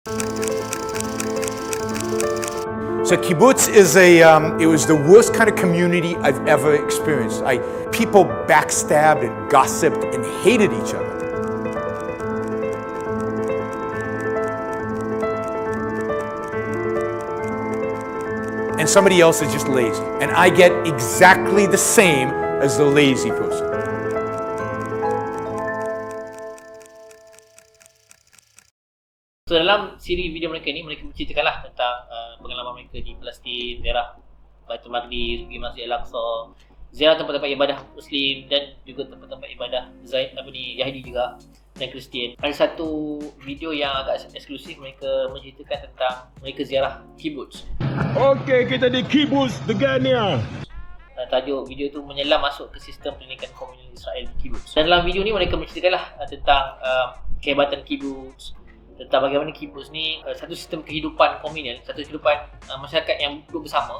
So kibbutz is it was the worst kind of community I've ever experienced. People backstabbed and gossiped and hated each other. And somebody else is just lazy. And I get exactly the same as the lazy person. So dalam siri video mereka ni, mereka menceritakanlah tentang pengalaman mereka di Palestin, ziarah Baitul Maqdis, pergi Masjid Al-Aqsa, ziarah tempat-tempat ibadah Muslim dan juga tempat-tempat ibadah Yahudi juga dan Kristian. Ada satu video yang agak eksklusif, mereka menceritakan tentang mereka ziarah kibbutz. Okey, kita di kibbutz Degania. Tajuk video tu menyelam masuk ke sistem pendidikan komunal Israel di kibbutz. Dan dalam video ni mereka menceritakanlah tentang kehebatan kibbutz, tentang bagaimana kibbutz ni satu sistem kehidupan komunal, satu kehidupan masyarakat yang duduk bersama,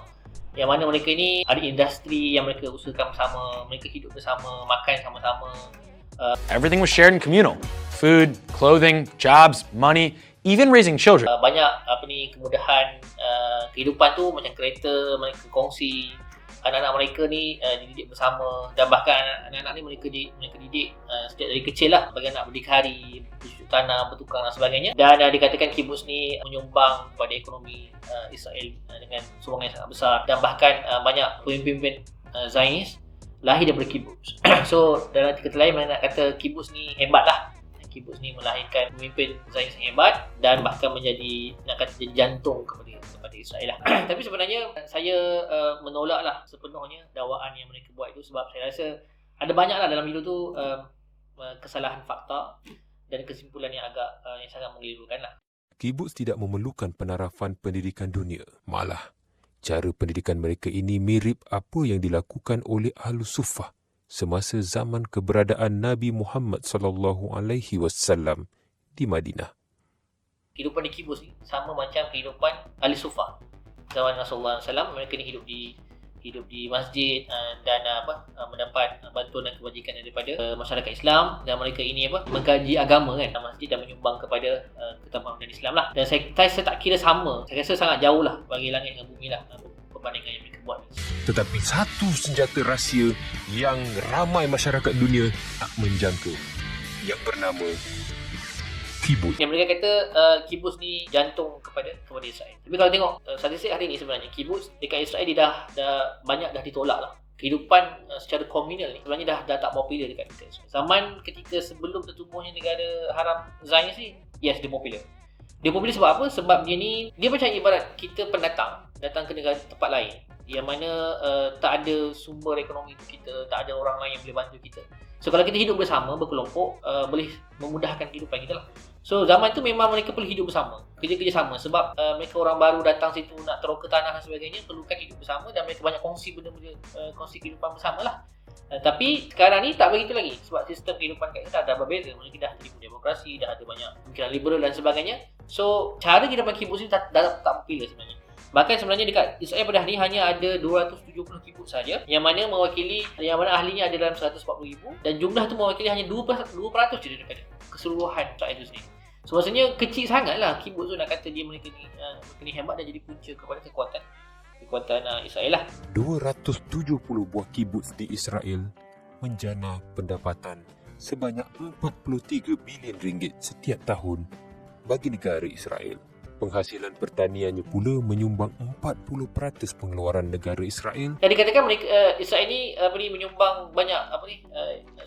yang mana mereka ni ada industri yang mereka usahakan bersama, mereka hidup bersama, makan sama-sama. Everything was shared and communal. Food, clothing, jobs, money, even raising children. Banyak kemudahan kehidupan tu, macam kereta mereka kongsi, anak-anak mereka ni dididik bersama, dan bahkan anak-anak ni mereka didik sejak dari kecil lah bagaimana nak berdikari, bercocok tanam, bertukang dan sebagainya. Dan dikatakan kibbutz ni menyumbang kepada ekonomi Israel dengan sumbangan yang sangat besar, dan bahkan banyak pemimpin Zionis lahir daripada kibbutz. So dalam kata lain, mana nak kata kibbutz ni hebat lah. Kibbutz ni melahirkan pemimpin Zionis yang hebat dan bahkan menjadi, nak kata, jadi jantung kepada Israel lah. Tapi sebenarnya saya menolak lah sepenuhnya dakwaan yang mereka buat itu, sebab saya rasa ada banyak lah dalam video tu kesalahan fakta dan kesimpulan yang yang sangat mengelirukan lah. Kibbutz tidak memerlukan penarafan pendidikan dunia. Malah, cara pendidikan mereka ini mirip apa yang dilakukan oleh Ahlus Suffah semasa zaman keberadaan Nabi Muhammad SAW di Madinah. Kehidupan di kibbutz ni sama macam kehidupan Ahli Suffah zaman Rasulullah SAW. Mereka ni hidup di masjid dan mendapat bantuan dan kebajikan daripada masyarakat Islam, dan mereka ini mengkaji agama kan, masjid, dan menyumbang kepada ketambahan Islam lah. Dan saya tak kira sama, saya rasa sangat jauh lah bagi langit dengan bumi lah perbandingan yang mereka buat. Tetapi satu senjata rahsia yang ramai masyarakat dunia tak menjangka, yang bernama kibbutz. Yang mereka kata kibbutz ni jantung kepada Israel. Tapi kalau tengok statistik hari ni, sebenarnya kibbutz dekat Israel dia dah banyak ditolak lah. Kehidupan secara komunal ni sebenarnya dah tak popular dekat Israel. Zaman ketika sebelum tertubuhnya negara haram Zionis ni, yes, dia popular. Dia popular sebab apa? Sebab dia macam ibarat kita pendatang datang ke negara tempat lain, yang mana tak ada sumber ekonomi untuk kita, tak ada orang lain yang boleh bantu kita. So kalau kita hidup bersama, berkelompok, boleh memudahkan kehidupan kita lah. So zaman tu memang mereka perlu hidup bersama, kerja-kerja sama, sebab mereka orang baru datang situ nak teroka tanah dan sebagainya, perlukan hidup bersama, dan mereka banyak kongsi benda-benda, kongsi kehidupan bersama lah. Tapi sekarang ni tak begitu lagi, sebab sistem kehidupan kat kita dah berbeza. Mereka dah terima demokrasi, dah ada banyak pemikiran liberal dan sebagainya. So cara kehidupan kibbutz ni tak popular sebenarnya. Bahkan sebenarnya dekat Israel pada hari ini hanya ada 270 kibbutz saja, yang mana ahlinya ada dalam 140,000, dan jumlah tu mewakili hanya 2% je daripada keseluruhan Israel itu sendiri. So maksudnya kecil sangatlah kibbutz tu, nak kata mereka ni hebat dan jadi punca kepada kekuatan Israel lah. 270 buah kibbutz di Israel menjana pendapatan sebanyak 43 bilion ringgit setiap tahun bagi negara Israel. Penghasilan pertaniannya pula menyumbang 40% pengeluaran negara Israel. Dan dikatakan Israel ni menyumbang banyak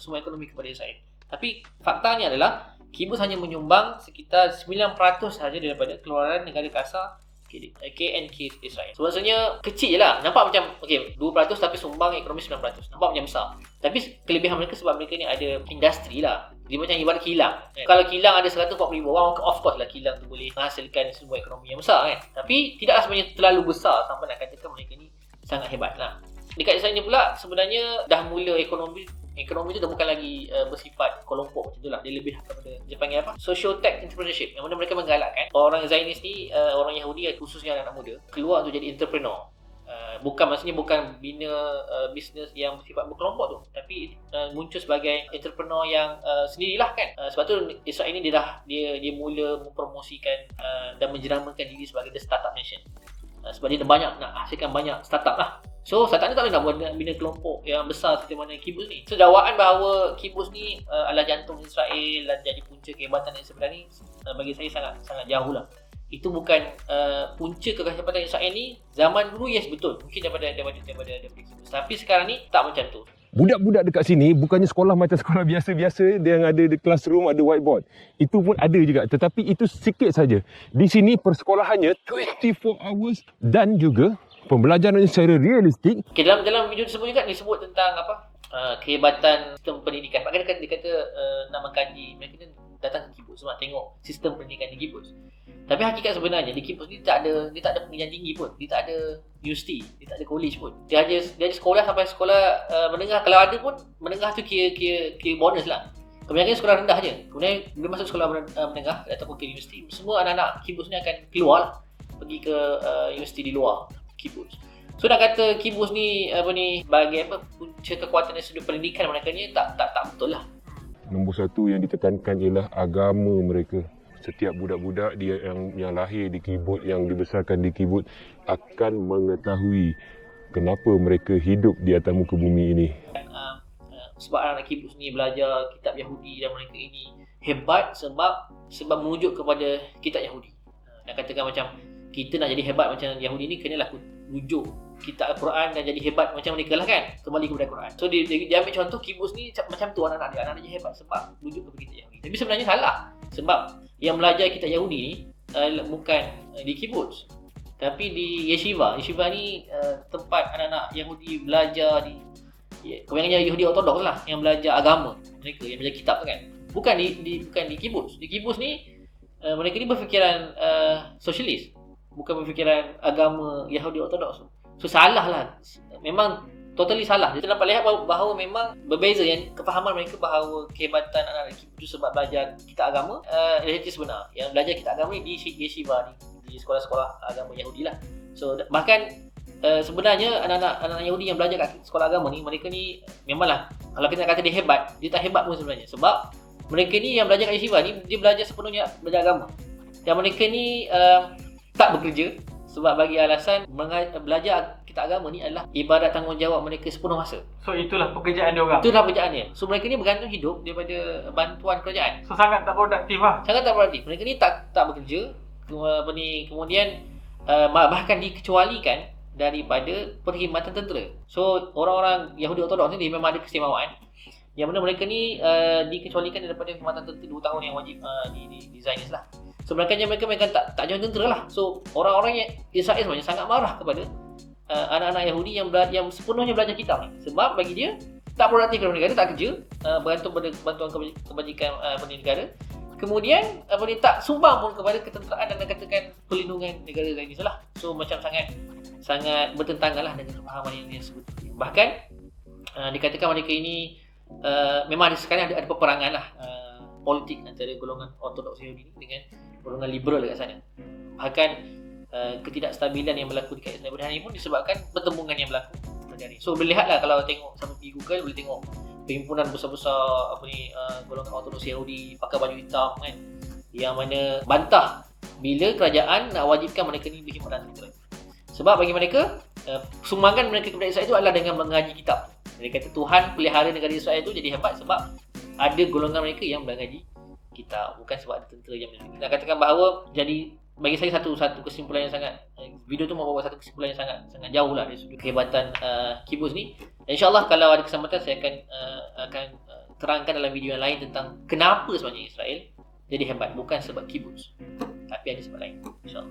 sumber ekonomi kepada Israel. Tapi faktanya adalah kibbutz hanya menyumbang sekitar 9% sahaja daripada keluaran negara kasar KNK Israel. So maksudnya kecil je lah. Nampak macam 2% tapi sumbang ekonomi 9%. Nampak macam besar. Tapi kelebihan mereka sebab mereka ni ada industri lah. Dia macam ibarat kilang. Kalau kilang ada 140,000 orang, of course lah kilang tu boleh menghasilkan sumber ekonomi yang besar kan. Tapi tidaklah sebenarnya terlalu besar sampai nak katakan mereka ni sangat hebat lah. Dekat Israel ni pula sebenarnya dah mula ekonomi tu dah bukan lagi bersifat kelompok macam tu lah. Dia lebih kepada, dia panggil socio-tech entrepreneurship, yang mana mereka menggalakkan orang Zionis ni, orang Yahudi khususnya anak muda, keluar untuk jadi entrepreneur. Maksudnya bukan bina bisnes yang bersifat berkelompok tu, tapi muncul sebagai entrepreneur yang sendirilah kan. Sebab tu Israel ni dia mula mempromosikan dan menjeramakan diri sebagai the startup nation. Sebab dia banyak nak hasilkan banyak startup lah. So startup ni tak boleh nak bina kelompok yang besar seperti mana kibbutz ni. So dakwaan bahawa kibbutz ni adalah jantung Israel dan jadi punca kehebatan yang sebenarnya ni, bagi saya sangat jauh lah. Itu bukan punca kehebatan Israel ni. Zaman dulu yes betul, mungkin daripada kibbutz. Tapi sekarang ni tak macam tu. Budak-budak dekat sini bukannya sekolah macam sekolah biasa-biasa dia yang ada di classroom, ada whiteboard. Itu pun ada juga, tetapi itu sikit saja. Di sini persekolahannya 24 hours dan juga pembelajaran secara realistik. Okay, dalam video tersebut juga disebut tentang kehebatan sistem pendidikan. Bahkan dia kata nak mengkaji, mereka ni datang ke kibbutz sebab tengok sistem pendidikan di kibbutz. Tapi hakikat sebenarnya di kibbutz ni dia tak ada pengajian tinggi pun, dia tak ada universiti, dia tak ada college pun. Dia ada sekolah sampai sekolah menengah. Kalau ada pun menengah tu kira bonus lah. Kebanyakan sekolah rendah je. Kemudian bila masuk sekolah menengah ataupun ke universiti, semua anak-anak kibbutz ni akan keluar lah, pergi ke universiti di luar kibbutz. So nak kata kibbutz ni bagi punca kekuatan dari sudut pendidikan mereka ni tak betul lah. Nombor satu yang ditekankan ialah agama mereka. Setiap budak-budak dia yang lahir di kibbutz, yang dibesarkan di kibbutz akan mengetahui kenapa mereka hidup di atas muka bumi ini. Sebab anak-anak kibbutz ni belajar kitab Yahudi dan mereka ini hebat sebab merujuk kepada kitab Yahudi. Nak katakan macam kita nak jadi hebat macam Yahudi ni, kenalah rujuk kitab Al-Quran dan jadi hebat macam mereka lah kan. Kembali kepada Quran. So dia ambil contoh kibbutz ni macam tu anak-anak dia jadi hebat sebab rujuk kepada kitab Yahudi. Tapi sebenarnya salah. Sebab yang belajar kitab Yahudi ni bukan di kibbutz, tapi di yeshiva. Yeshiva ni tempat anak-anak Yahudi belajar kebanyakan Yahudi Ortodoks lah yang belajar agama mereka, yang belajar kitab tu kan. Bukan di kibbutz. Di kibbutz ni mereka ni berfikiran sosialis, bukan berfikiran agama Yahudi Ortodoks. So salah lah. Memang totally salah. Kita dapat lihat bahawa memang berbeza yang kefahaman mereka bahawa kehebatan anak-anak kibbutz sebab belajar kitab agama. Realiti sebenar yang belajar kitab agama ni di yeshiva, di sekolah-sekolah agama Yahudi lah. So bahkan sebenarnya anak-anak Yahudi yang belajar kat sekolah agama ni, mereka ni memanglah kalau kita nak kata dia hebat, dia tak hebat pun sebenarnya. Sebab mereka ni yang belajar kat yeshiva ni, dia belajar sepenuhnya belajar agama. Dan mereka ni tak bekerja sebab bagi alasan belajar kitab agama ni adalah ibadat tanggungjawab mereka sepenuh masa. So itulah pekerjaan dia orang. Itulah pekerjaan dia. So mereka ni bergantung hidup daripada bantuan kerajaan. So sangat tak produktif lah. Sangat tak produktif. Mereka ni tak bekerja. Kemudian bahkan dikecualikan daripada perkhidmatan tentera. So orang-orang Yahudi Ortodoks ni memang ada keistimewaan yang mana mereka ni dikecualikan daripada perkhidmatan tentera 2 tahun yang wajib di Zionis lah. So mereka tak join tentera lah. So orang-orang yang Israel sebenarnya sangat marah kepada anak-anak Yahudi yang sepenuhnya belajar kitab ni. Sebab bagi dia tak produktif kepada negara, tak kerja, bergantung pada bantuan kebajikan negara. Kemudian tak sumbang pun kepada ketenteraan dan katakan perlindungan negara Zionis lah. So macam sangat bertentangan lah dengan pemahaman yang dia sebut. Bahkan dikatakan mereka ini memang sekarang ada peperangan lah politik antara golongan Ortodoks Yahudi dengan golongan liberal dekat sana. Bahkan ketidakstabilan yang berlaku dekat Israel hari ini pun disebabkan pertembungan yang berlaku hari ini. So boleh lihatlah kalau tengok sampai pergi Google, boleh tengok perhimpunan besar-besar golongan Ortodoks Yahudi pakai baju hitam kan, yang mana bantah bila kerajaan nak wajibkan mereka ni berkhidmat dalam tentera. Sebab bagi mereka sumbangan mereka kepada Israel itu adalah dengan mengaji kitab. Dia kata Tuhan pelihara negara Israel itu jadi hebat sebab ada golongan mereka yang mengaji kitab, bukan sebab ada tentera yang mengaji. Nak katakan bahawa jadi bagi saya satu kesimpulan yang sangat, video tu membawa satu kesimpulan yang sangat jauh lah dari sudut kehebatan kibbutz ni. InsyaAllah kalau ada kesempatan saya akan terangkan dalam video yang lain tentang kenapa sebenarnya Israel jadi hebat, bukan sebab kibbutz, tapi ada sebab lain. InsyaAllah.